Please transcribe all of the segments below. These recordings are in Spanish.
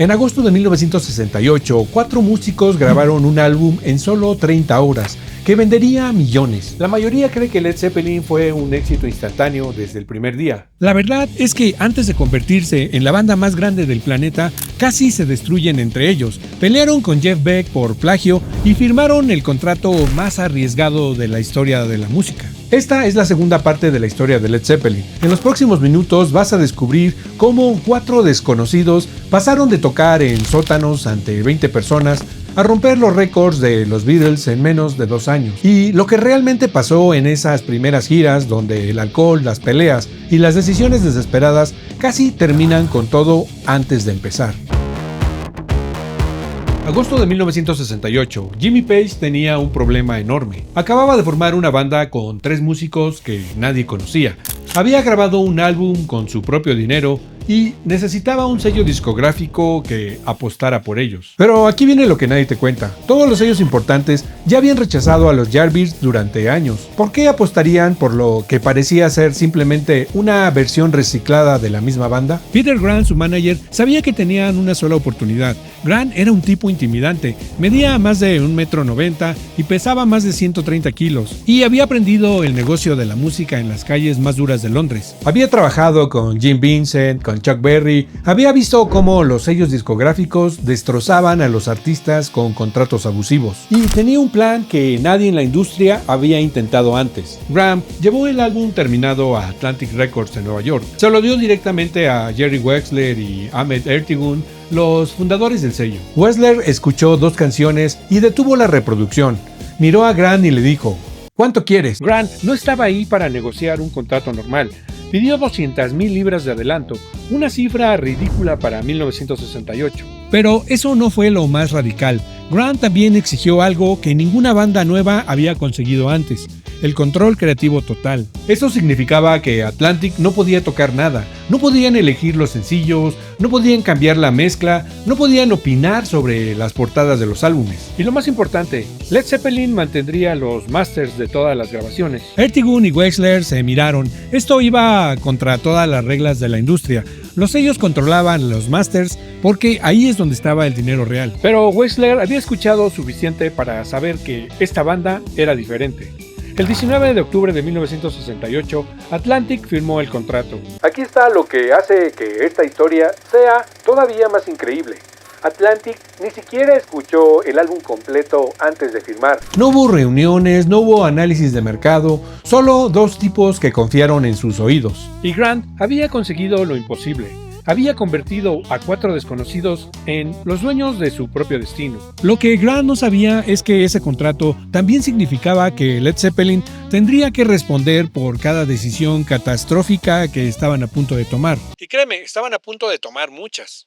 En agosto de 1968, 4 músicos grabaron un álbum en solo 30 horas, que vendería millones. La mayoría cree que Led Zeppelin fue un éxito instantáneo desde el primer día. La verdad es que antes de convertirse en la banda más grande del planeta, casi se destruyen entre ellos. Pelearon con Jeff Beck por plagio y firmaron el contrato más arriesgado de la historia de la música. Esta es la segunda parte de la historia de Led Zeppelin. En los próximos minutos vas a descubrir cómo 4 desconocidos pasaron de tocar en sótanos ante 20 personas a romper los récords de los Beatles en menos de 2 años. Y lo que realmente pasó en esas primeras giras donde el alcohol, las peleas y las decisiones desesperadas casi terminan con todo antes de empezar. Agosto de 1968, Jimmy Page tenía un problema enorme. Acababa de formar una banda con 3 músicos que nadie conocía. Había grabado un álbum con su propio dinero y necesitaba un sello discográfico que apostara por ellos. Pero aquí viene lo que nadie te cuenta. Todos los sellos importantes ya habían rechazado a los Yardbirds durante años. ¿Por qué apostarían por lo que parecía ser simplemente una versión reciclada de la misma banda? Peter Grant, su manager, sabía que tenían una sola oportunidad. Grant era un tipo intimidante, medía más de 1,90 m y pesaba más de 130 kilos, y había aprendido el negocio de la música en las calles más duras de Londres. Había trabajado con Jim Vincent, con Chuck Berry, había visto cómo los sellos discográficos destrozaban a los artistas con contratos abusivos, y tenía un plan que nadie en la industria había intentado antes. Grant llevó el álbum terminado a Atlantic Records en Nueva York. Se lo dio directamente a Jerry Wexler y Ahmet Ertegun, los fundadores del sello. Wexler escuchó 2 canciones y detuvo la reproducción. Miró a Grant y le dijo: ¿cuánto quieres? Grant no estaba ahí para negociar un contrato normal. Pidió 200,000 libras de adelanto, una cifra ridícula para 1968. Pero eso no fue lo más radical. Grant también exigió algo que ninguna banda nueva había conseguido antes: el control creativo total. Eso significaba que Atlantic no podía tocar nada, no podían elegir los sencillos, no podían cambiar la mezcla, no podían opinar sobre las portadas de los álbumes. Y lo más importante, Led Zeppelin mantendría los masters de todas las grabaciones. Ertegun y Wexler se miraron. Esto iba contra todas las reglas de la industria. Los sellos controlaban los masters porque ahí es donde estaba el dinero real. Pero Wexler había escuchado suficiente para saber que esta banda era diferente. El 19 de octubre de 1968, Atlantic firmó el contrato. Aquí está lo que hace que esta historia sea todavía más increíble. Atlantic ni siquiera escuchó el álbum completo antes de firmar. No hubo reuniones, no hubo análisis de mercado, solo 2 tipos que confiaron en sus oídos. Y Grant había conseguido lo imposible. Había convertido a 4 desconocidos en los dueños de su propio destino. Lo que Grant no sabía es que ese contrato también significaba que Led Zeppelin tendría que responder por cada decisión catastrófica que estaban a punto de tomar. Y créeme, estaban a punto de tomar muchas.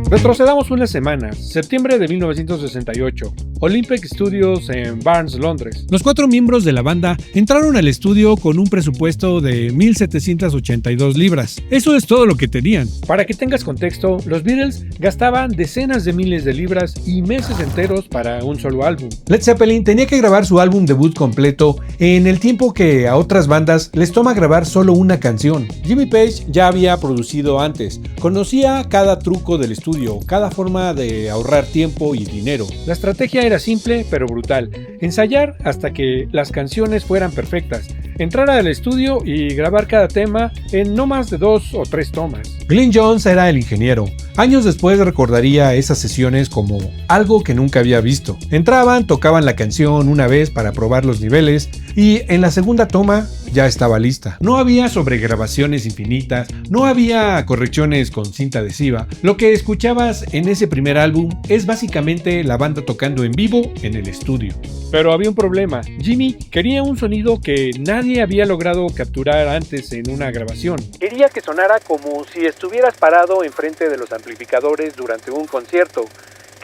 Retrocedamos unas semanas, septiembre de 1968, Olympic Studios en Barnes, Londres. Los 4 miembros de la banda entraron al estudio con un presupuesto de 1,782 libras. Eso es todo lo que tenían. Para que tengas contexto, los Beatles gastaban decenas de miles de libras y meses enteros para un solo álbum. Led Zeppelin tenía que grabar su álbum debut completo en el tiempo que a otras bandas les toma grabar solo una canción. Jimmy Page ya había producido antes, conocía cada truco del estudio, cada forma de ahorrar tiempo y dinero. La estrategia era simple pero brutal: ensayar hasta que las canciones fueran perfectas, entrar al estudio y grabar cada tema en no más de 2 o 3 tomas. Glyn Johns era el ingeniero. Años después recordaría esas sesiones como algo que nunca había visto. Entraban, tocaban la canción una vez para probar los niveles y en la segunda toma ya estaba lista. No había sobregrabaciones infinitas, no había correcciones con cinta adhesiva. Lo que escuchabas en ese primer álbum es básicamente la banda tocando en vivo en el estudio. Pero había un problema. Jimmy quería un sonido que nadie había logrado capturar antes en una grabación. Quería que sonara como si estuvieras parado enfrente de los amplificadores durante un concierto.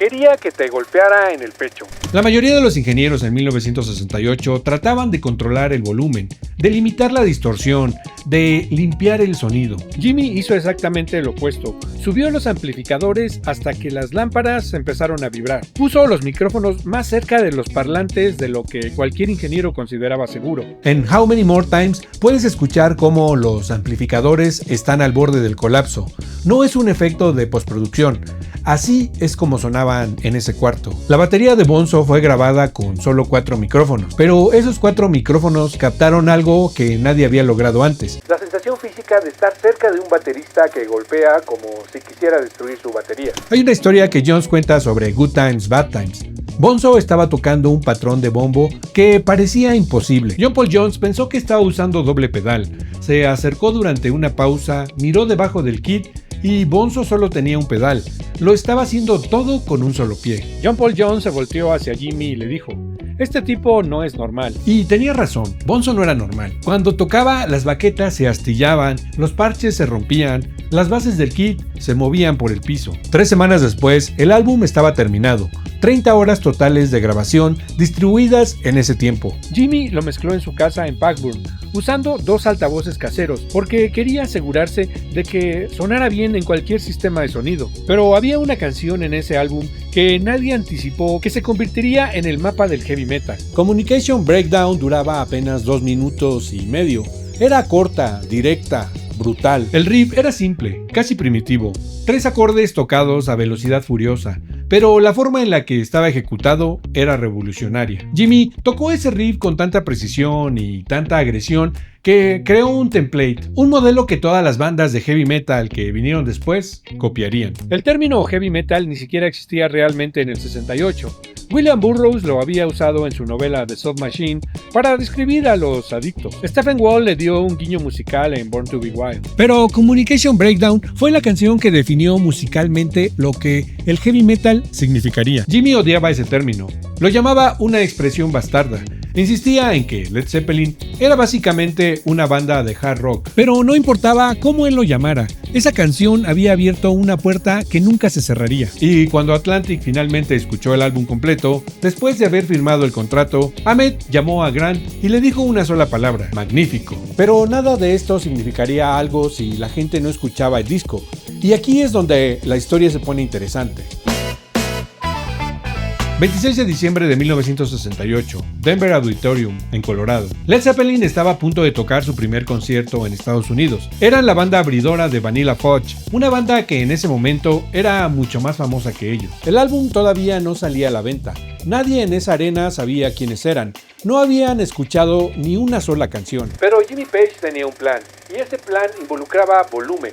Quería que te golpeara en el pecho. La mayoría de los ingenieros en 1968 trataban de controlar el volumen, de limitar la distorsión, de limpiar el sonido. Jimmy hizo exactamente lo opuesto. Subió los amplificadores hasta que las lámparas empezaron a vibrar. Puso los micrófonos más cerca de los parlantes de lo que cualquier ingeniero consideraba seguro. En How Many More Times puedes escuchar cómo los amplificadores están al borde del colapso. No es un efecto de postproducción. Así es como sonaban en ese cuarto. La batería de Bonzo fue grabada con solo 4 micrófonos, pero esos 4 micrófonos captaron algo que nadie había logrado antes. La sensación física de estar cerca de un baterista que golpea como si quisiera destruir su batería. Hay una historia que Jones cuenta sobre Good Times, Bad Times. Bonzo estaba tocando un patrón de bombo que parecía imposible. John Paul Jones pensó que estaba usando doble pedal. Se acercó durante una pausa, miró debajo del kit y Bonzo solo tenía un pedal. Lo estaba haciendo todo con un solo pie. John Paul Jones se volteó hacia Jimmy y le dijo: "Este tipo no es normal". Y tenía razón, Bonzo no era normal. Cuando tocaba, las baquetas se astillaban, los parches se rompían, las bases del kit se movían por el piso. 3 semanas después, el álbum estaba terminado. 30 horas totales de grabación distribuidas en ese tiempo. Jimmy lo mezcló en su casa en Blackburn, usando 2 altavoces caseros, porque quería asegurarse de que sonara bien en cualquier sistema de sonido. Pero había una canción en ese álbum que nadie anticipó que se convertiría en el mapa del heavy metal. Communication Breakdown duraba apenas 2 minutos y medio. Era corta, directa, brutal. El riff era simple, casi primitivo. 3 acordes tocados a velocidad furiosa, pero la forma en la que estaba ejecutado era revolucionaria. Jimmy tocó ese riff con tanta precisión y tanta agresión que creó un template, un modelo que todas las bandas de heavy metal que vinieron después copiarían. El término heavy metal ni siquiera existía realmente en el 68. William Burroughs lo había usado en su novela The Soft Machine para describir a los adictos. Stephen Wall le dio un guiño musical en Born to Be Wild. Pero Communication Breakdown fue la canción que definió musicalmente lo que el heavy metal significaría. Jimmy odiaba ese término. Lo llamaba una expresión bastarda. Insistía en que Led Zeppelin era básicamente una banda de hard rock. Pero no importaba cómo él lo llamara. Esa canción había abierto una puerta que nunca se cerraría. Y cuando Atlantic finalmente escuchó el álbum completo, después de haber firmado el contrato, Ahmet llamó a Grant y le dijo una sola palabra: magnífico. Pero nada de esto significaría algo si la gente no escuchaba el disco. Y aquí es donde la historia se pone interesante. 26 de diciembre de 1968, Denver Auditorium, en Colorado. Led Zeppelin estaba a punto de tocar su primer concierto en Estados Unidos. Eran la banda abridora de Vanilla Fudge, una banda que en ese momento era mucho más famosa que ellos. El álbum todavía no salía a la venta. Nadie en esa arena sabía quiénes eran. No habían escuchado ni una sola canción. Pero Jimmy Page tenía un plan, y ese plan involucraba volumen.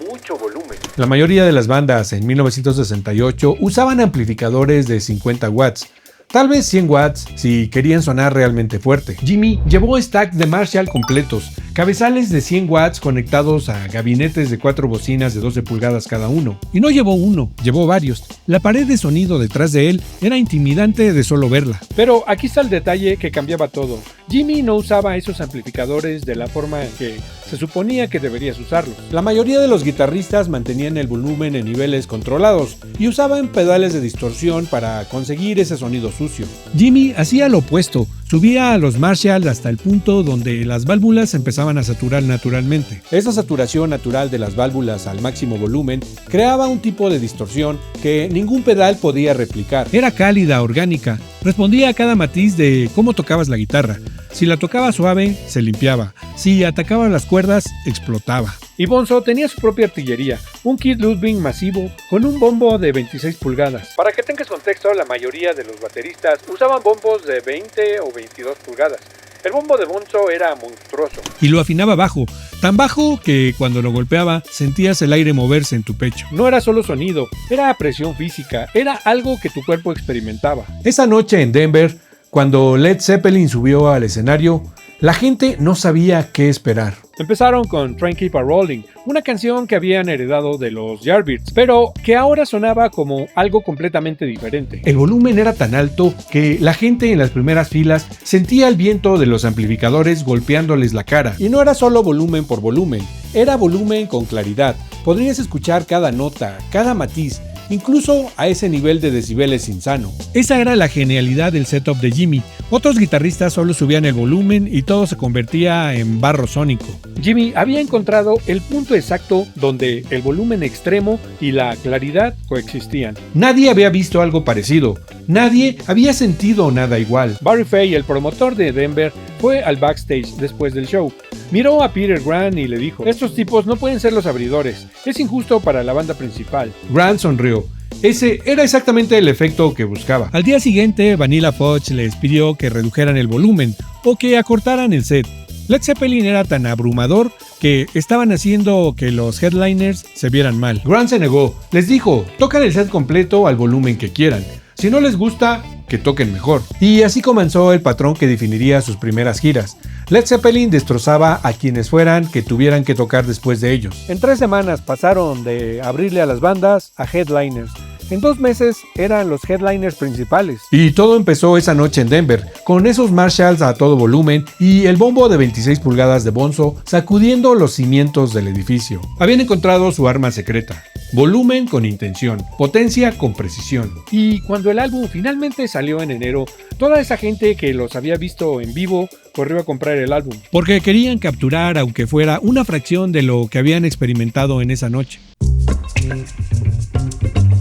Mucho volumen. La mayoría de las bandas en 1968 usaban amplificadores de 50 watts, tal vez 100 watts si querían sonar realmente fuerte. Jimmy llevó stacks de Marshall completos, cabezales de 100 watts conectados a gabinetes de 4 bocinas de 12 pulgadas cada uno. Y no llevó uno, llevó varios. La pared de sonido detrás de él era intimidante de solo verla. Pero aquí está el detalle que cambiaba todo. Jimmy no usaba esos amplificadores de la forma en que se suponía que deberías usarlos. La mayoría de los guitarristas mantenían el volumen en niveles controlados y usaban pedales de distorsión para conseguir ese sonido sucio. Jimmy hacía lo opuesto, subía a los Marshall hasta el punto donde las válvulas empezaban a saturar naturalmente. Esa saturación natural de las válvulas al máximo volumen creaba un tipo de distorsión que ningún pedal podía replicar. Era cálida, orgánica, respondía a cada matiz de cómo tocabas la guitarra. Si la tocaba suave, se limpiaba. Si atacaba las cuerdas, explotaba. Y Bonzo tenía su propia artillería, un kit Ludwig masivo con un bombo de 26 pulgadas. Para que tengas contexto, la mayoría de los bateristas usaban bombos de 20 o 22 pulgadas. El bombo de Bonzo era monstruoso. Y lo afinaba bajo, tan bajo que cuando lo golpeaba sentías el aire moverse en tu pecho. No era solo sonido, era presión física, era algo que tu cuerpo experimentaba. Esa noche en Denver, cuando Led Zeppelin subió al escenario, la gente no sabía qué esperar. Empezaron con Train Keep a Rolling, una canción que habían heredado de los Yardbirds, pero que ahora sonaba como algo completamente diferente. El volumen era tan alto que la gente en las primeras filas sentía el viento de los amplificadores golpeándoles la cara. Y no era solo volumen por volumen, era volumen con claridad. Podrías escuchar cada nota, cada matiz. incluso a ese nivel de decibeles insano. Esa era la genialidad del setup de Jimmy. Otros guitarristas solo subían el volumen y todo se convertía en barro sónico. Jimmy había encontrado el punto exacto donde el volumen extremo y la claridad coexistían. Nadie había visto algo parecido. Nadie había sentido nada igual. Barry Fey, el promotor de Denver, fue al backstage después del show. Miró a Peter Grant y le dijo: estos tipos no pueden ser los abridores. Es injusto para la banda principal. Grant sonrió. Ese era exactamente el efecto que buscaba. Al día siguiente, Vanilla Fudge les pidió que redujeran el volumen o que acortaran el set. Led Zeppelin era tan abrumador que estaban haciendo que los headliners se vieran mal. Grant se negó. Les dijo: tocan el set completo al volumen que quieran. Si no les gusta, que toquen mejor. Y así comenzó el patrón que definiría sus primeras giras. Led Zeppelin destrozaba a quienes fueran que tuvieran que tocar después de ellos. En 3 semanas pasaron de abrirle a las bandas a headliners. En 2 meses eran los headliners principales. Y todo empezó esa noche en Denver, con esos Marshalls a todo volumen y el bombo de 26 pulgadas de Bonzo sacudiendo los cimientos del edificio. Habían encontrado su arma secreta: volumen con intención, potencia con precisión. Y cuando el álbum finalmente salió en enero, toda esa gente que los había visto en vivo corrió a comprar el álbum, porque querían capturar, aunque fuera una fracción de lo que habían experimentado en esa noche.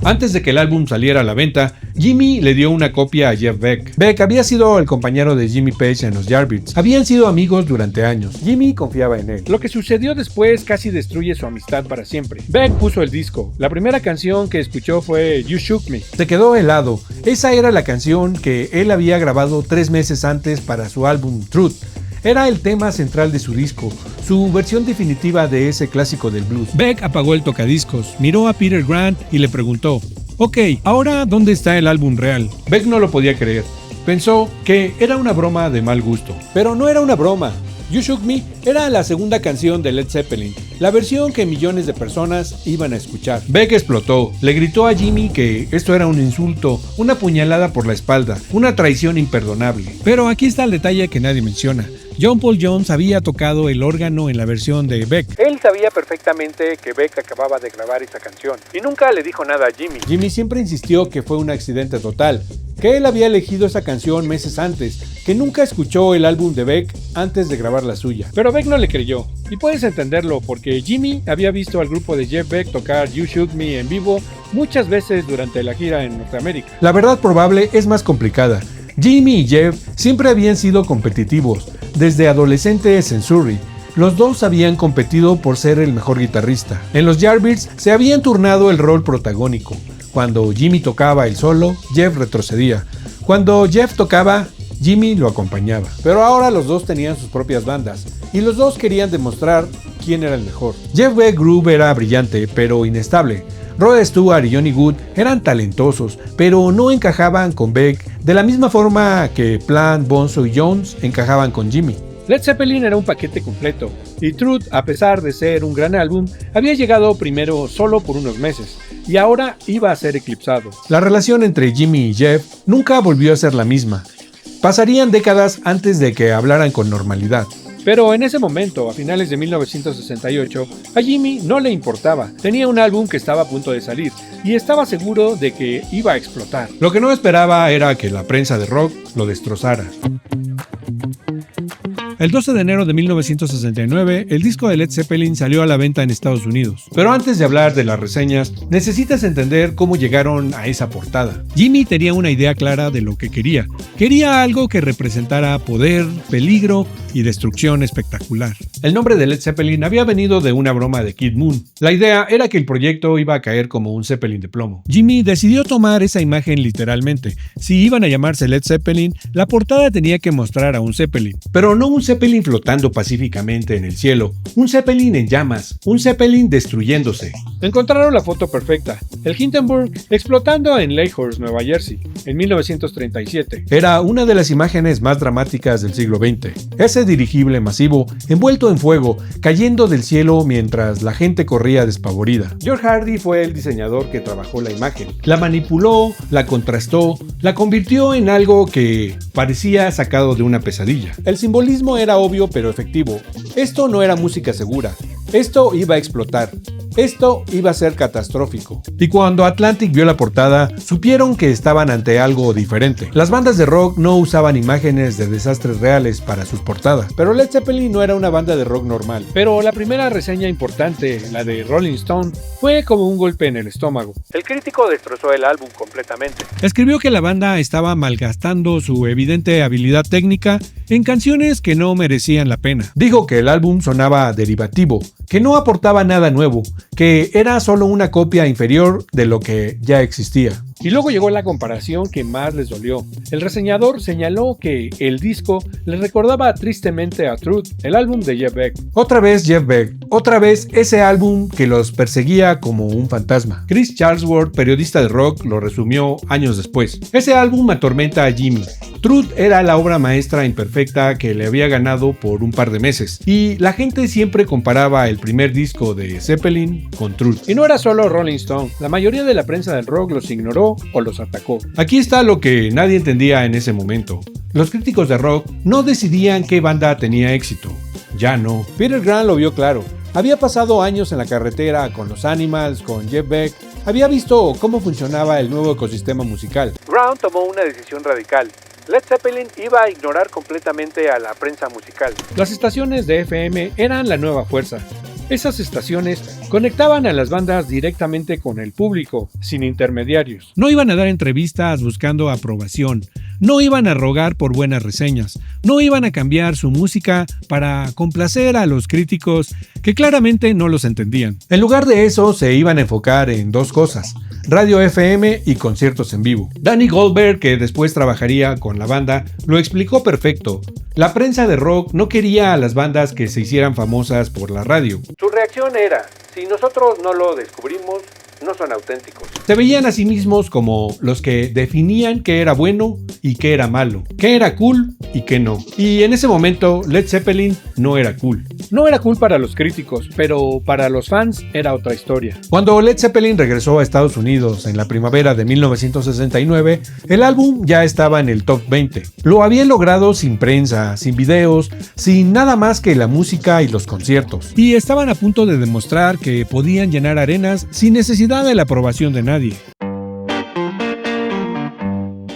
Antes de que el álbum saliera a la venta, Jimmy le dio una copia a Jeff Beck. Beck había sido el compañero de Jimmy Page en los Yardbirds. Habían sido amigos durante años. Jimmy confiaba en él. Lo que sucedió después casi destruye su amistad para siempre. Beck puso el disco. La primera canción que escuchó fue You Shook Me. Se quedó helado. Esa era la canción que él había grabado 3 meses antes para su álbum Truth. Era el tema central de su disco, su versión definitiva de ese clásico del blues. Beck apagó el tocadiscos, miró a Peter Grant y le preguntó: ok, ahora ¿dónde está el álbum real? Beck no lo podía creer. Pensó que era una broma de mal gusto. Pero no era una broma. You Shook Me era la segunda canción de Led Zeppelin, la versión que millones de personas iban a escuchar. Beck explotó, le gritó a Jimmy que esto era un insulto, una puñalada por la espalda, una traición imperdonable. Pero aquí está el detalle que nadie menciona. John Paul Jones había tocado el órgano en la versión de Beck. Él sabía perfectamente que Beck acababa de grabar esa canción y nunca le dijo nada a Jimmy. Jimmy siempre insistió que fue un accidente total, que él había elegido esa canción meses antes, que nunca escuchó el álbum de Beck antes de grabar la suya. Pero Beck no le creyó, y puedes entenderlo porque Jimmy había visto al grupo de Jeff Beck tocar You Shook Me en vivo muchas veces durante la gira en Norteamérica. La verdad probable es más complicada. Jimmy y Jeff siempre habían sido competitivos, desde adolescentes en Surrey. Los dos habían competido por ser el mejor guitarrista. En los Yardbirds se habían turnado el rol protagónico. Cuando Jimmy tocaba el solo, Jeff retrocedía. Cuando Jeff tocaba, Jimmy lo acompañaba. Pero ahora los dos tenían sus propias bandas, y los dos querían demostrar quién era el mejor. Jeff Beck Groove era brillante, pero inestable. Rod Stewart y Johnny Good eran talentosos, pero no encajaban con Beck de la misma forma que Plant, Bonzo y Jones encajaban con Jimmy. Led Zeppelin era un paquete completo, y Truth, a pesar de ser un gran álbum, había llegado primero solo por unos meses, y ahora iba a ser eclipsado. La relación entre Jimmy y Jeff nunca volvió a ser la misma. Pasarían décadas antes de que hablaran con normalidad. Pero en ese momento, a finales de 1968, a Jimmy no le importaba. Tenía un álbum que estaba a punto de salir y estaba seguro de que iba a explotar. Lo que no esperaba era que la prensa de rock lo destrozara. El 12 de enero de 1969, el disco de Led Zeppelin salió a la venta en Estados Unidos. Pero antes de hablar de las reseñas, necesitas entender cómo llegaron a esa portada. Jimmy tenía una idea clara de lo que quería. Quería algo que representara poder, peligro y destrucción espectacular. El nombre de Led Zeppelin había venido de una broma de Kid Moon. La idea era que el proyecto iba a caer como un Zeppelin de plomo. Jimmy decidió tomar esa imagen literalmente. Si iban a llamarse Led Zeppelin, la portada tenía que mostrar a un Zeppelin. Pero no un Zeppelin flotando pacíficamente en el cielo, un Zeppelin en llamas, un Zeppelin destruyéndose. Encontraron la foto perfecta, el Hindenburg explotando en Lakehurst, Nueva Jersey, en 1937. Era una de las imágenes más dramáticas del siglo XX. Ese dirigible masivo, envuelto en fuego, cayendo del cielo mientras la gente corría despavorida. George Hardy fue el diseñador que trabajó la imagen. La manipuló, la contrastó, la convirtió en algo que parecía sacado de una pesadilla. El simbolismo era obvio pero efectivo. Esto no era música segura. Esto iba a explotar. Esto iba a ser catastrófico. Y cuando Atlantic vio la portada, supieron que estaban ante algo diferente. Las bandas de rock no usaban imágenes de desastres reales para sus portadas, pero Led Zeppelin no era una banda de rock normal. Pero la primera reseña importante, la de Rolling Stone, fue como un golpe en el estómago. El crítico destrozó el álbum completamente. Escribió que la banda estaba malgastando su evidente habilidad técnica en canciones que no merecían la pena. Dijo que el álbum sonaba derivativo, que no aportaba nada nuevo, que era solo una copia inferior de lo que ya existía. Y luego llegó la comparación que más les dolió. El reseñador señaló que el disco les recordaba tristemente a Truth, el álbum de Jeff Beck. Otra vez Jeff Beck, otra vez ese álbum que los perseguía como un fantasma. Chris Charlesworth, periodista de rock, lo resumió años después. Ese álbum atormenta a Jimmy. Truth era la obra maestra imperfecta que le había ganado por un par de meses, y la gente siempre comparaba el primer disco de Zeppelin con Truth. Y no era solo Rolling Stone, la mayoría de la prensa del rock los ignoró o los atacó. Aquí está lo que nadie entendía en ese momento. Los críticos de rock no decidían qué banda tenía éxito. Ya no. Peter Grant lo vio claro. Había pasado años en la carretera con los Animals, con Jeff Beck. Había visto cómo funcionaba el nuevo ecosistema musical. Grant tomó una decisión radical. Led Zeppelin iba a ignorar completamente a la prensa musical. Las estaciones de FM eran la nueva fuerza. Esas estaciones conectaban a las bandas directamente con el público, sin intermediarios. No iban a dar entrevistas buscando aprobación, no iban a rogar por buenas reseñas, no iban a cambiar su música para complacer a los críticos que claramente no los entendían. En lugar de eso, se iban a enfocar en dos cosas: radio FM y conciertos en vivo. Danny Goldberg, que después trabajaría con la banda, lo explicó perfecto. La prensa de rock no quería a las bandas que se hicieran famosas por la radio. Su reacción era: si nosotros no lo descubrimos, no son auténticos. Se veían a sí mismos como los que definían qué era bueno y qué era malo, qué era cool y qué no. Y en ese momento Led Zeppelin no era cool. No era cool para los críticos, pero para los fans era otra historia. Cuando Led Zeppelin regresó a Estados Unidos en la primavera de 1969, el álbum ya estaba en el top 20. Lo habían logrado sin prensa, sin videos, sin nada más que la música y los conciertos. Y estaban a punto de demostrar que podían llenar arenas sin necesidad de la aprobación de nadie.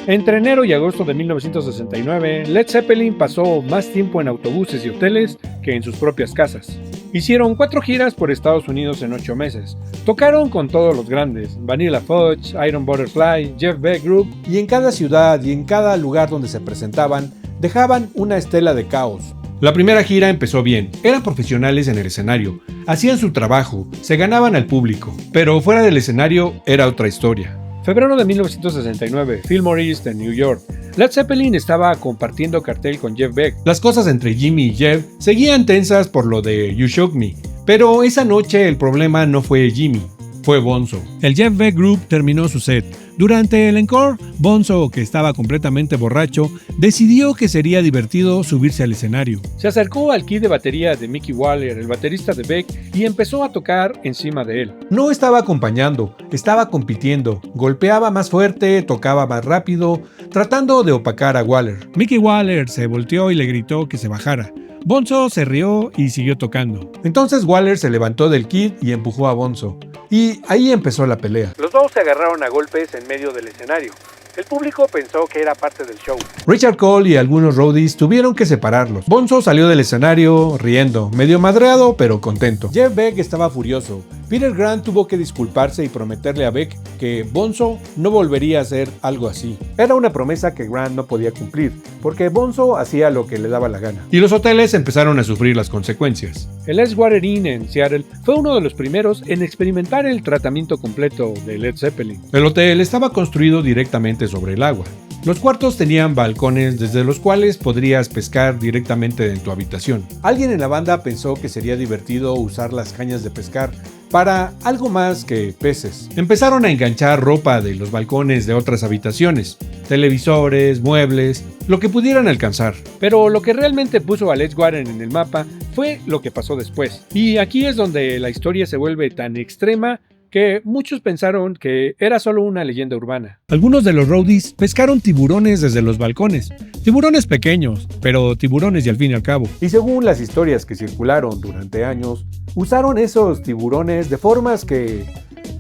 Entre enero y agosto de 1969, Led Zeppelin pasó más tiempo en autobuses y hoteles que en sus propias casas. Hicieron 4 giras por Estados Unidos en 8 meses. Tocaron con todos los grandes: Vanilla Fudge, Iron Butterfly, Jeff Beck Group, y en cada ciudad y en cada lugar donde se presentaban, dejaban una estela de caos. La primera gira empezó bien, eran profesionales en el escenario, hacían su trabajo, se ganaban al público, pero fuera del escenario era otra historia. Febrero de 1969, Fillmore East en New York. Led Zeppelin estaba compartiendo cartel con Jeff Beck. Las cosas entre Jimmy y Jeff seguían tensas por lo de You Shook Me, pero esa noche el problema no fue Jimmy, fue Bonzo. El Jeff Beck Group terminó su set. Durante el encore, Bonzo, que estaba completamente borracho, decidió que sería divertido subirse al escenario. Se acercó al kit de batería de Mickey Waller, el baterista de Beck, y empezó a tocar encima de él. No estaba acompañando, estaba compitiendo. Golpeaba más fuerte, tocaba más rápido, tratando de opacar a Waller. Mickey Waller se volteó y le gritó que se bajara. Bonzo se rió y siguió tocando. Entonces Waller se levantó del kit y empujó a Bonzo. Y ahí empezó la pelea. Los dos se agarraron a golpes en medio del escenario. El público pensó que era parte del show. Richard Cole y algunos roadies tuvieron que separarlos. Bonzo salió del escenario riendo, medio madreado pero contento. Jeff Beck estaba furioso. Peter Grant tuvo que disculparse y prometerle a Beck que Bonzo no volvería a hacer algo así. Era una promesa que Grant no podía cumplir, porque Bonzo hacía lo que le daba la gana. Y los hoteles empezaron a sufrir las consecuencias. El Edgewater Inn en Seattle fue uno de los primeros en experimentar el tratamiento completo de Led Zeppelin. El hotel estaba construido directamente sobre el agua. Los cuartos tenían balcones desde los cuales podrías pescar directamente en tu habitación. Alguien en la banda pensó que sería divertido usar las cañas de pescar para algo más que peces. Empezaron a enganchar ropa de los balcones de otras habitaciones, televisores, muebles, lo que pudieran alcanzar. Pero lo que realmente puso a Edgewater en el mapa fue lo que pasó después. Y aquí es donde la historia se vuelve tan extrema que muchos pensaron que era solo una leyenda urbana. Algunos de los roadies pescaron tiburones desde los balcones. Tiburones pequeños, pero tiburones y al fin y al cabo. Y según las historias que circularon durante años, Usaron esos tiburones de formas que...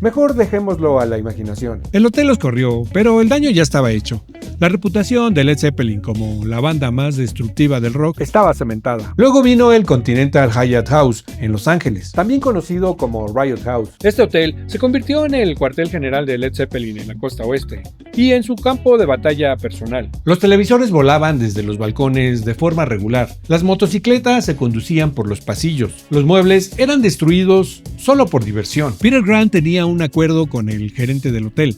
mejor dejémoslo a la imaginación. El hotel los corrió, pero el daño ya estaba hecho. La reputación de Led Zeppelin como la banda más destructiva del rock Estaba cementada. Luego vino el Continental Hyatt House en Los Ángeles. También conocido como Riot House. Este hotel se convirtió en el cuartel general de Led Zeppelin en la costa oeste y en su campo de batalla personal. Los televisores volaban desde los balcones de forma regular. Las motocicletas se conducían por los pasillos. Los muebles eran destruidos solo por diversión. Peter Grant tenía un acuerdo con el gerente del hotel.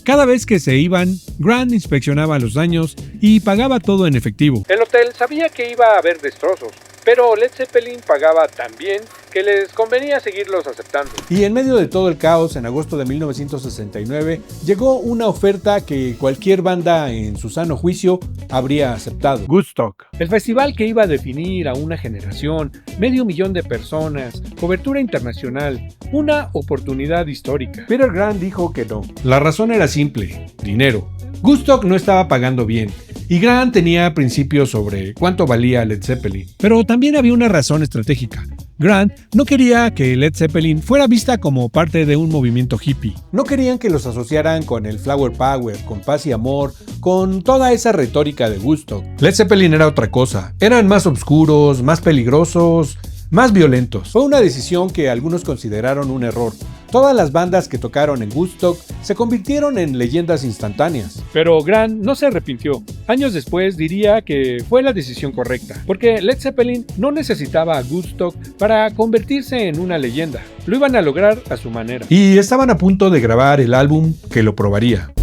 Cada vez que se iban, Grant inspeccionaba los daños y pagaba todo en efectivo. El hotel sabía que iba a haber destrozos, pero Led Zeppelin pagaba tan bien que les convenía seguirlos aceptando. Y en medio de todo el caos, en agosto de 1969, llegó una oferta que cualquier banda en su sano juicio habría aceptado. Woodstock. El festival que iba a definir a una generación, 500,000 de personas, cobertura internacional, una oportunidad histórica. Peter Grant dijo que no. La razón era simple: dinero. Woodstock no estaba pagando bien, y Grant tenía principios sobre cuánto valía Led Zeppelin. Pero también había una razón estratégica. Grant no quería que Led Zeppelin fuera vista como parte de un movimiento hippie. No querían que los asociaran con el Flower Power, con paz y amor, con toda esa retórica de Woodstock. Led Zeppelin era otra cosa. Eran más oscuros, más peligrosos, más violentos. Fue una decisión que algunos consideraron un error. Todas las bandas que tocaron en Woodstock se convirtieron en leyendas instantáneas. Pero Grant no se arrepintió. Años después diría que fue la decisión correcta, porque Led Zeppelin no necesitaba a Woodstock para convertirse en una leyenda. Lo iban a lograr a su manera. Y estaban a punto de grabar el álbum que lo probaría.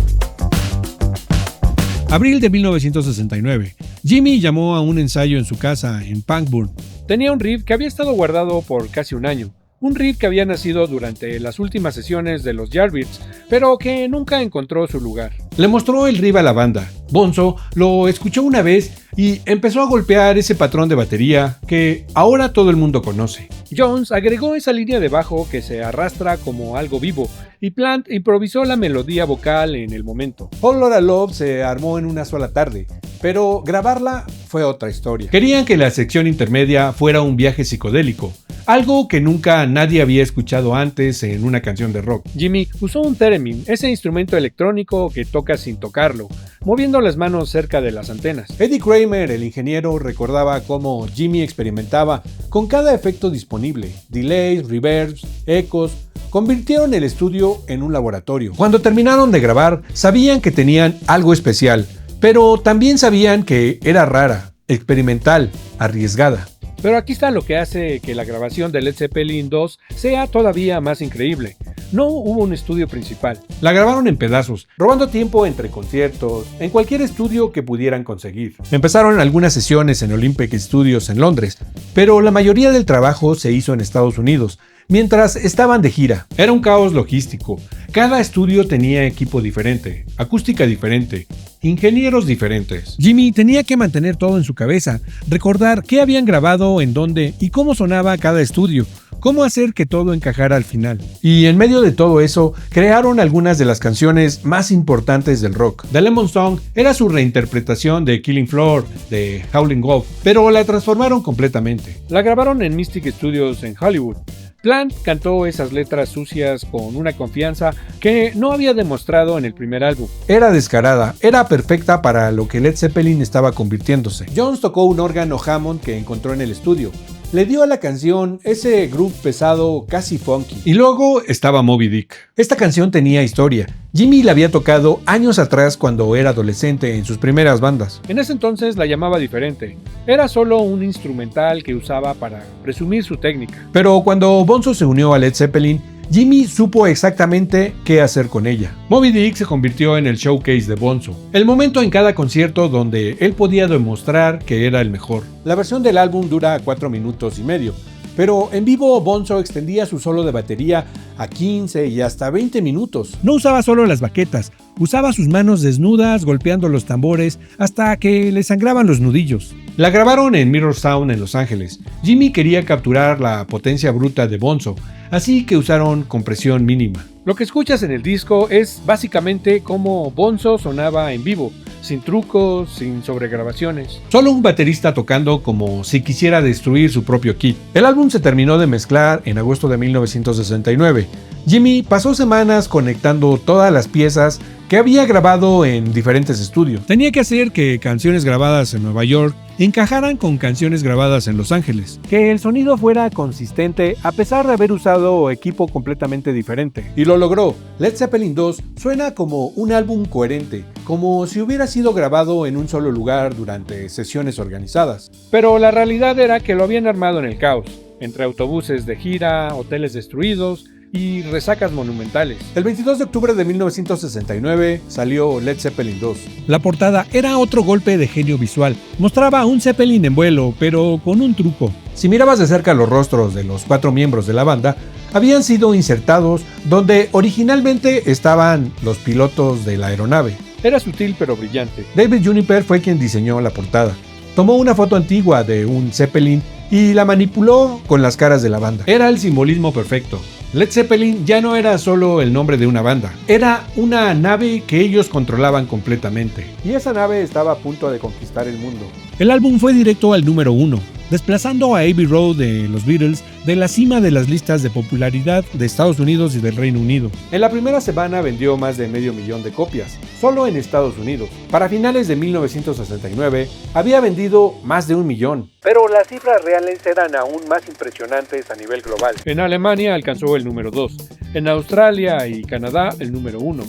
Abril de 1969. Jimmy llamó a un ensayo en su casa en Punkburn. Tenía un riff que había estado guardado por casi un año. Un riff que había nacido durante las últimas sesiones de los Yardbirds, pero que nunca encontró su lugar. Le mostró el riff a la banda. Bonzo lo escuchó una vez y empezó a golpear ese patrón de batería que ahora todo el mundo conoce. Jones agregó esa línea de bajo que se arrastra como algo vivo, y Plant improvisó la melodía vocal en el momento. Whole Lotta Love se armó en una sola tarde, pero grabarla fue otra historia. Querían que la sección intermedia fuera un viaje psicodélico, algo que nunca nadie había escuchado antes en una canción de rock. Jimmy usó un theremin, ese instrumento electrónico que toca sin tocarlo, moviendo las manos cerca de las antenas. Eddie Kramer, el ingeniero, recordaba cómo Jimmy experimentaba con cada efecto disponible: delays, reverbs, ecos. Convirtieron el estudio en un laboratorio. Cuando terminaron de grabar, sabían que tenían algo especial, pero también sabían que era rara, experimental, arriesgada. Pero aquí está lo que hace que la grabación de Led Zeppelin 2 sea todavía más increíble. No hubo un estudio principal. La grabaron en pedazos, robando tiempo entre conciertos, en cualquier estudio que pudieran conseguir. Empezaron algunas sesiones en Olympic Studios en Londres, pero la mayoría del trabajo se hizo en Estados Unidos, mientras estaban de gira. Era un caos logístico. Cada estudio tenía equipo diferente, acústica diferente, ingenieros diferentes. Jimmy tenía que mantener todo en su cabeza, recordar qué habían grabado, en dónde y cómo sonaba cada estudio, cómo hacer que todo encajara al final. Y en medio de todo eso, crearon algunas de las canciones más importantes del rock. The Lemon Song era su reinterpretación de Killing Floor, de Howlin' Wolf, pero la transformaron completamente. La grabaron en Mystic Studios en Hollywood. Plant cantó esas letras sucias con una confianza que no había demostrado en el primer álbum. Era descarada, era perfecta para lo que Led Zeppelin estaba convirtiéndose. Jones tocó un órgano Hammond que encontró en el estudio. Le dio a la canción ese groove pesado casi funky. Y luego estaba Moby Dick. Esta canción tenía historia. Jimmy la había tocado años atrás cuando era adolescente en sus primeras bandas. En ese entonces la llamaba diferente. Era solo un instrumental que usaba para presumir su técnica. Pero cuando Bonzo se unió a Led Zeppelin, Jimmy supo exactamente qué hacer con ella. Moby Dick se convirtió en el showcase de Bonzo, el momento en cada concierto donde él podía demostrar que era el mejor. La versión del álbum dura 4 minutos y medio, pero en vivo Bonzo extendía su solo de batería a 15 y hasta 20 minutos. No usaba solo las baquetas, usaba sus manos desnudas golpeando los tambores hasta que le sangraban los nudillos. La grabaron en Mirror Sound en Los Ángeles. Jimmy quería capturar la potencia bruta de Bonzo, así que usaron compresión mínima. Lo que escuchas en el disco es básicamente cómo Bonzo sonaba en vivo, sin trucos, sin sobregrabaciones. Solo un baterista tocando como si quisiera destruir su propio kit. El álbum se terminó de mezclar en agosto de 1969. Jimmy pasó semanas conectando todas las piezas que había grabado en diferentes estudios. Tenía que hacer que canciones grabadas en Nueva York encajaran con canciones grabadas en Los Ángeles. Que el sonido fuera consistente a pesar de haber usado equipo completamente diferente. Y lo logró. Led Zeppelin II suena como un álbum coherente, como si hubiera sido grabado en un solo lugar durante sesiones organizadas. Pero la realidad era que lo habían armado en el caos, entre autobuses de gira, hoteles destruidos y resacas monumentales. El 22 de octubre de 1969 salió Led Zeppelin II. La portada era otro golpe de genio visual. Mostraba a un Zeppelin en vuelo, pero con un truco. Si mirabas de cerca los rostros de los 4 miembros de la banda, habían sido insertados donde originalmente estaban los pilotos de la aeronave. Era sutil pero brillante. David Juniper fue quien diseñó la portada. Tomó una foto antigua de un Zeppelin y la manipuló con las caras de la banda. Era el simbolismo perfecto. Led Zeppelin ya no era solo el nombre de una banda, era una nave que ellos controlaban completamente. Y esa nave estaba a punto de conquistar el mundo. El álbum fue directo al número 1, desplazando a Abbey Road de los Beatles de la cima de las listas de popularidad de Estados Unidos y del Reino Unido. En la primera semana vendió más de 500,000 de copias, solo en Estados Unidos. Para finales de 1969 había vendido más de 1,000,000. Pero las cifras reales eran aún más impresionantes a nivel global. En Alemania alcanzó el número 2, en Australia y Canadá el número 1.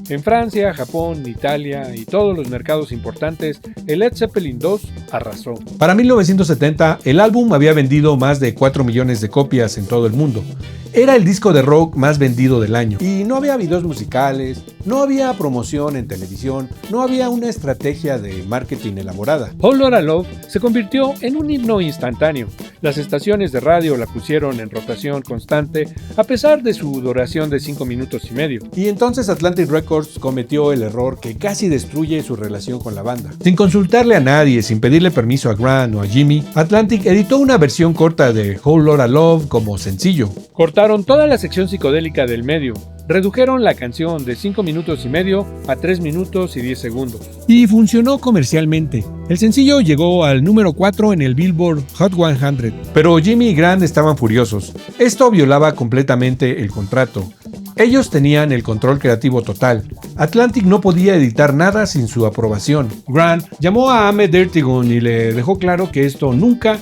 En Francia, Japón, Italia y todos los mercados importantes, el Led Zeppelin II arrasó. Para 1970, el álbum había vendido más de 4 millones de copias en todo el mundo. Era el disco de rock más vendido del año. Y no había videos musicales, no había promoción en televisión, no había una estrategia de marketing elaborada. Whole Lotta Love se convirtió en un himno instantáneo. Las estaciones de radio la pusieron en rotación constante a pesar de su duración de 5 minutos y medio. Y entonces Atlantic Records cometió el error que casi destruye su relación con la banda. Sin consultarle a nadie, sin pedirle permiso a Grant o a Jimmy, Atlantic editó una versión corta de Whole Lotta Love como sencillo. Cortaron toda la sección psicodélica del medio. Redujeron la canción de 5 minutos y medio a 3 minutos y 10 segundos. Y funcionó comercialmente. El sencillo llegó al número 4 en el Billboard Hot 100. Pero Jimmy y Grant estaban furiosos. Esto violaba completamente el contrato. Ellos tenían el control creativo total. Atlantic no podía editar nada sin su aprobación. Grant llamó a Ahmet Ertegun y le dejó claro que esto nunca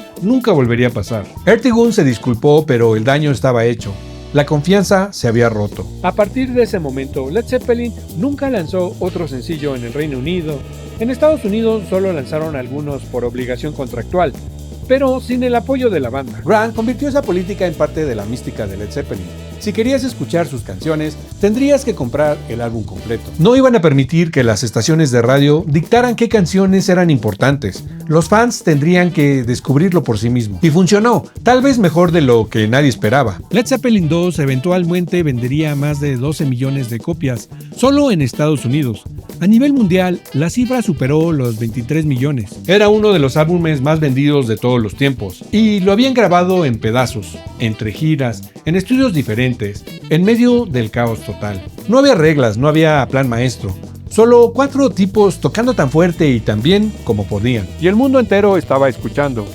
volvería a pasar. Ertegun se disculpó, pero el daño estaba hecho. La confianza se había roto. A partir de ese momento, Led Zeppelin nunca lanzó otro sencillo en el Reino Unido. En Estados Unidos solo lanzaron algunos por obligación contractual, pero sin el apoyo de la banda. Grant convirtió esa política en parte de la mística de Led Zeppelin. Si querías escuchar sus canciones, tendrías que comprar el álbum completo. No iban a permitir que las estaciones de radio dictaran qué canciones eran importantes. Los fans tendrían que descubrirlo por sí mismos. Y funcionó, tal vez mejor de lo que nadie esperaba. Led Zeppelin II eventualmente vendería más de 12 millones de copias, solo en Estados Unidos. A nivel mundial, la cifra superó los 23 millones. Era uno de los álbumes más vendidos de todos los tiempos. Y lo habían grabado en pedazos, entre giras, en estudios diferentes, en medio del caos total. No había reglas, no había plan maestro. Solo 4 tipos tocando tan fuerte y tan bien como podían. Y el mundo entero estaba escuchando.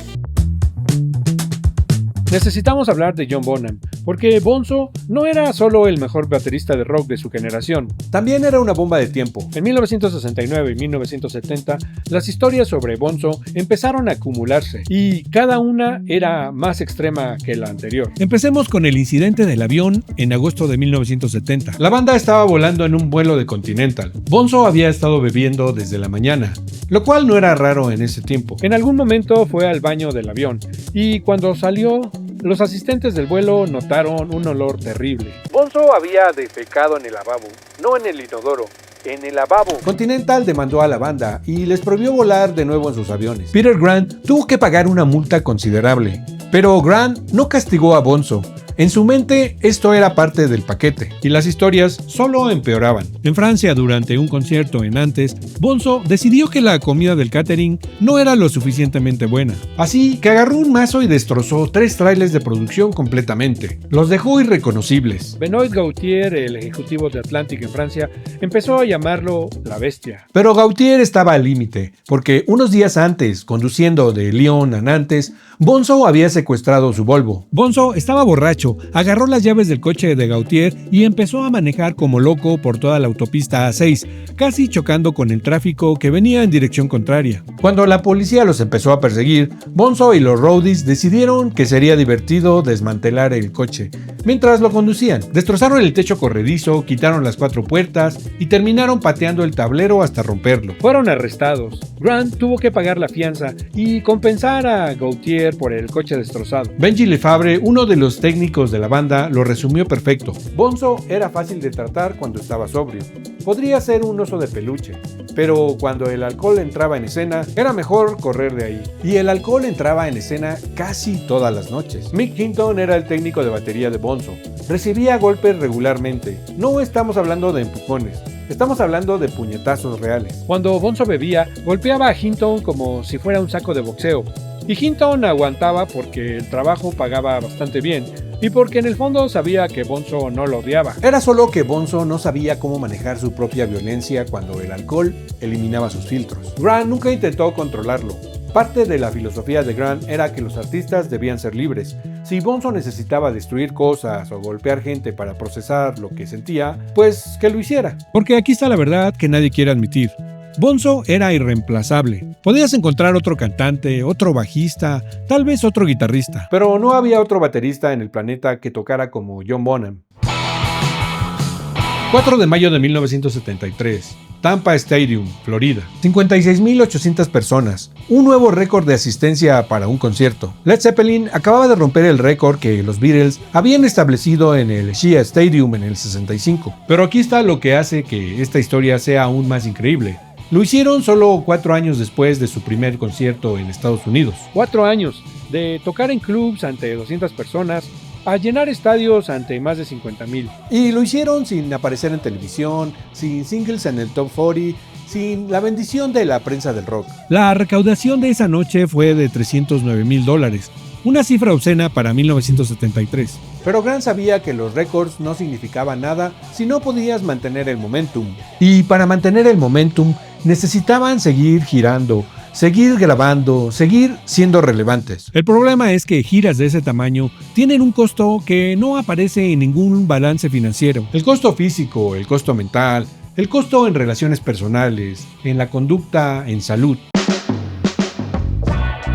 Necesitamos hablar de John Bonham, porque Bonzo no era solo el mejor baterista de rock de su generación. También era una bomba de tiempo. En 1969 y 1970, las historias sobre Bonzo empezaron a acumularse, y cada una era más extrema que la anterior. Empecemos con el incidente del avión en agosto de 1970. La banda estaba volando en un vuelo de Continental. Bonzo había estado bebiendo desde la mañana, lo cual no era raro en ese tiempo. En algún momento fue al baño del avión, y cuando salió, los asistentes del vuelo notaron un olor terrible. Bonzo había defecado en el lavabo, no en el inodoro, en el lavabo. Continental demandó a la banda y les prohibió volar de nuevo en sus aviones. Peter Grant tuvo que pagar una multa considerable, pero Grant no castigó a Bonzo. En su mente, esto era parte del paquete, y las historias solo empeoraban. En Francia, durante un concierto en Nantes, Bonzo decidió que la comida del catering no era lo suficientemente buena. Así que agarró un mazo y destrozó 3 trailers de producción completamente. Los dejó irreconocibles. Benoît Gautier, el ejecutivo de Atlantic en Francia, empezó a llamarlo la bestia. Pero Gautier estaba al límite, porque unos días antes, conduciendo de Lyon a Nantes, Bonzo había secuestrado su Volvo. Bonzo estaba borracho, agarró las llaves del coche de Gautier y empezó a manejar como loco por toda la autopista A6, casi chocando con el tráfico que venía en dirección contraria. Cuando la policía los empezó a perseguir, Bonzo y los roadies decidieron que sería divertido desmantelar el coche. Mientras lo conducían, destrozaron el techo corredizo, quitaron las 4 puertas y terminaron pateando el tablero hasta romperlo. Fueron arrestados. Grant tuvo que pagar la fianza y compensar a Gautier por el coche destrozado. Benji Lefebvre, uno de los técnicos de la banda, lo resumió perfecto. Bonzo era fácil de tratar cuando estaba sobrio. Podría ser un oso de peluche, pero cuando el alcohol entraba en escena, era mejor correr de ahí. Y el alcohol entraba en escena casi todas las noches. Mick Hinton era el técnico de batería de Bonzo. Recibía golpes regularmente. No estamos hablando de empujones. Estamos hablando de puñetazos reales. Cuando Bonzo bebía, golpeaba a Hinton como si fuera un saco de boxeo. Y Hinton aguantaba porque el trabajo pagaba bastante bien y porque en el fondo sabía que Bonzo no lo odiaba. Era solo que Bonzo no sabía cómo manejar su propia violencia cuando el alcohol eliminaba sus filtros. Grant nunca intentó controlarlo. Parte de la filosofía de Grant era que los artistas debían ser libres. Si Bonzo necesitaba destruir cosas o golpear gente para procesar lo que sentía, pues que lo hiciera. Porque aquí está la verdad que nadie quiere admitir. Bonzo era irreemplazable. Podías encontrar otro cantante, otro bajista, tal vez otro guitarrista. Pero no había otro baterista en el planeta que tocara como John Bonham. 4 de mayo de 1973. Tampa Stadium, Florida. 56.800 personas. Un nuevo récord de asistencia para un concierto. Led Zeppelin acababa de romper el récord que los Beatles habían establecido en el Shea Stadium en el 65. Pero aquí está lo que hace que esta historia sea aún más increíble. Lo hicieron solo 4 años después de su primer concierto en Estados Unidos. 4 años de tocar en clubs ante 200 personas a llenar estadios ante más de 50,000. Y lo hicieron sin aparecer en televisión, sin singles en el Top 40, sin la bendición de la prensa del rock. La recaudación de esa noche fue de $309,000, una cifra obscena para 1973. Pero Grant sabía que los récords no significaban nada si no podías mantener el momentum. Y para mantener el momentum necesitaban seguir girando, seguir grabando, seguir siendo relevantes. El problema es que giras de ese tamaño tienen un costo que no aparece en ningún balance financiero. El costo físico, el costo mental, el costo en relaciones personales, en la conducta, en salud.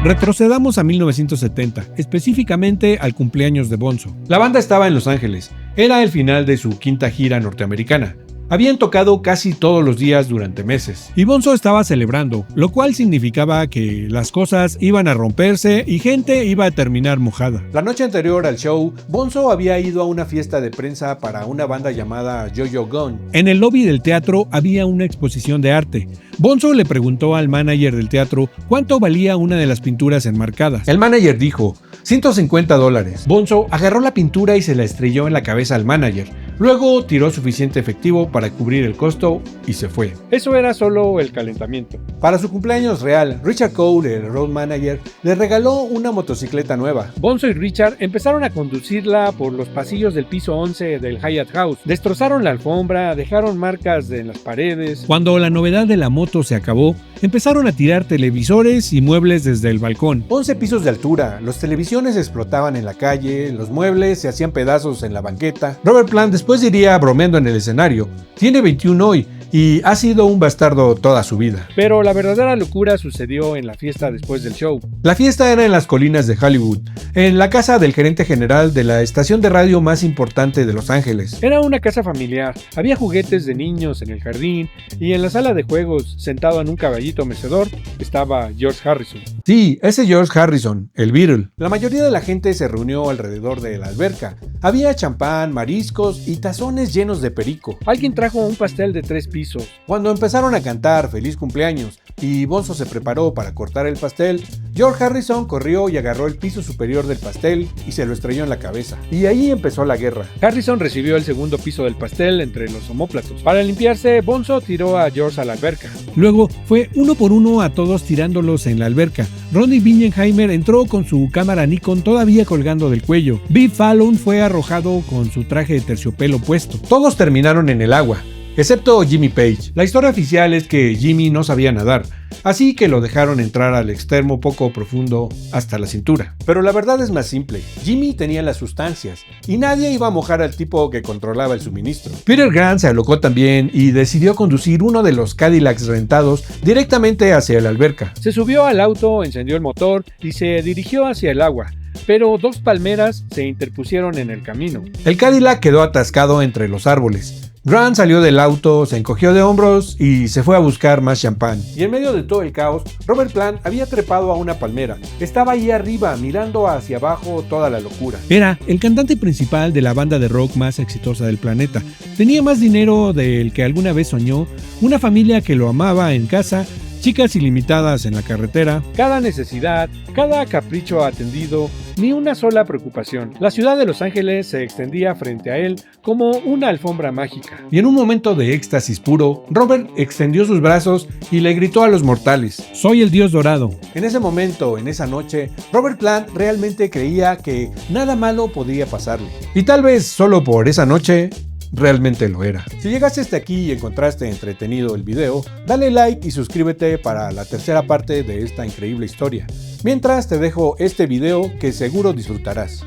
Retrocedamos a 1970, específicamente al cumpleaños de Bonzo. La banda estaba en Los Ángeles. Era el final de su quinta gira norteamericana. Habían tocado casi todos los días durante meses. Y Bonzo estaba celebrando, lo cual significaba que las cosas iban a romperse y gente iba a terminar mojada. La noche anterior al show, Bonzo había ido a una fiesta de prensa para una banda llamada Yo-Yo Gone. En el lobby del teatro había una exposición de arte. Bonzo le preguntó al manager del teatro cuánto valía una de las pinturas enmarcadas. El manager dijo, $150. Bonzo agarró la pintura y se la estrelló en la cabeza al manager. Luego tiró suficiente efectivo para cubrir el costo y se fue. Eso era solo el calentamiento. Para su cumpleaños real, Richard Cole, el road manager, le regaló una motocicleta nueva. Bonzo y Richard empezaron a conducirla por los pasillos del piso 11 del Hyatt House. Destrozaron la alfombra, dejaron marcas en las paredes. Cuando la novedad de la moto se acabó, empezaron a tirar televisores y muebles desde el balcón. 11 pisos de altura, los televisiones explotaban en la calle, los muebles se hacían pedazos en la banqueta. Robert Plant después diría bromeando en el escenario, tiene 21 hoy y ha sido un bastardo toda su vida. Pero la verdadera locura sucedió en la fiesta después del show. La fiesta era en las colinas de Hollywood, en la casa del gerente general de la estación de radio más importante de Los Ángeles. Era una casa familiar, había juguetes de niños en el jardín y en la sala de juegos, sentado en un caballito mecedor, estaba George Harrison. Sí, ese George Harrison, el Beatle. La mayoría de la gente se reunió alrededor de la alberca. Había champán, mariscos y tazones llenos de perico. Alguien trajo un pastel de 3 pisos. Cuando empezaron a cantar Feliz cumpleaños, y Bonzo se preparó para cortar el pastel, George Harrison corrió y agarró el piso superior del pastel y se lo estrelló en la cabeza. Y ahí empezó la guerra. Harrison recibió el segundo piso del pastel entre los omóplatos. Para limpiarse, Bonzo tiró a George a la alberca. Luego fue uno por uno a todos tirándolos en la alberca. Ronnie Bingenheimer entró con su cámara Nikon todavía colgando del cuello. Biff Fallon fue arrojado con su traje de terciopelo puesto. Todos terminaron en el agua, excepto Jimmy Page. La historia oficial es que Jimmy no sabía nadar, así que lo dejaron entrar al extremo poco profundo hasta la cintura. Pero la verdad es más simple, Jimmy tenía las sustancias y nadie iba a mojar al tipo que controlaba el suministro. Peter Grant se alocó también y decidió conducir uno de los Cadillacs rentados directamente hacia la alberca. Se subió al auto, encendió el motor y se dirigió hacia el agua. Pero dos palmeras se interpusieron en el camino. El Cadillac quedó atascado entre los árboles. Grant salió del auto, se encogió de hombros y se fue a buscar más champán. Y en medio de todo el caos, Robert Plant había trepado a una palmera. Estaba ahí arriba, mirando hacia abajo toda la locura. Era el cantante principal de la banda de rock más exitosa del planeta. Tenía más dinero del que alguna vez soñó, una familia que lo amaba en casa, chicas ilimitadas en la carretera. Cada necesidad, cada capricho atendido, ni una sola preocupación. La ciudad de Los Ángeles se extendía frente a él como una alfombra mágica. Y en un momento de éxtasis puro, Robert extendió sus brazos y le gritó a los mortales: «Soy el Dios dorado». En ese momento, en esa noche, Robert Plant realmente creía que nada malo podía pasarle. Y tal vez solo por esa noche, realmente lo era. Si llegaste hasta aquí y encontraste entretenido el video, dale like y suscríbete para la tercera parte de esta increíble historia. Mientras te dejo este video que seguro disfrutarás.